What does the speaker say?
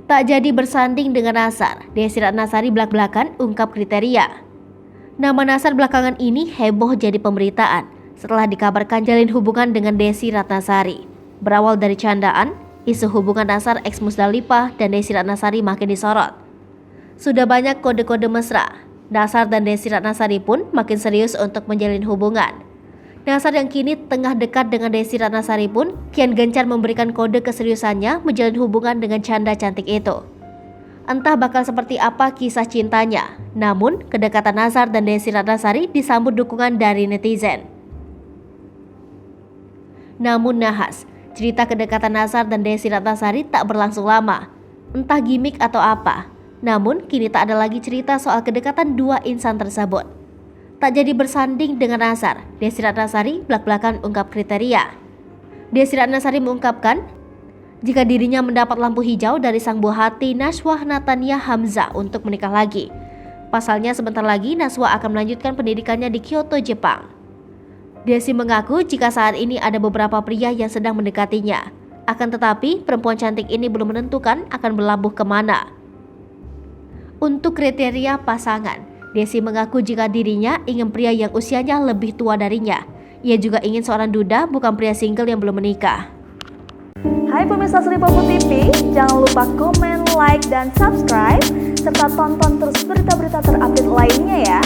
Tak jadi bersanding dengan Nasar, Desy Ratnasari belak-belakan ungkap kriteria. Nama Nasar belakangan ini heboh jadi pemberitaan setelah dikabarkan jalin hubungan dengan Desy Ratnasari. Berawal dari candaan, isu hubungan Nasar ex Musdalifah dan Desy Ratnasari makin disorot. Sudah banyak kode-kode mesra, Nasar dan Desy Ratnasari pun makin serius untuk menjalin hubungan. Nasar yang kini tengah dekat dengan Desy Ratnasari pun kian gencar memberikan kode keseriusannya menjalin hubungan dengan canda cantik itu. Entah bakal seperti apa kisah cintanya, namun kedekatan Nasar dan Desy Ratnasari disambut dukungan dari netizen. Namun nahas, cerita kedekatan Nasar dan Desy Ratnasari tak berlangsung lama. Entah gimmick atau apa, namun kini tak ada lagi cerita soal kedekatan dua insan tersebut. Tak jadi bersanding dengan Nasar, Desy Ratnasari belak-belakan ungkap kriteria. Desy Ratnasari mengungkapkan, jika dirinya mendapat lampu hijau dari sang buah hati Nashwa Natania Hamzah untuk menikah lagi. Pasalnya sebentar lagi Nashwa akan melanjutkan pendidikannya di Kyoto, Jepang. Desy mengaku jika saat ini ada beberapa pria yang sedang mendekatinya. Akan tetapi perempuan cantik ini belum menentukan akan berlabuh kemana. Untuk kriteria pasangan, Desy mengaku jika dirinya ingin pria yang usianya lebih tua darinya. Ia juga ingin seorang duda, bukan pria single yang belum menikah. Hai pemirsa Sri Popo TV, jangan lupa komen, like, dan subscribe, serta tonton terus berita-berita terupdate lainnya ya.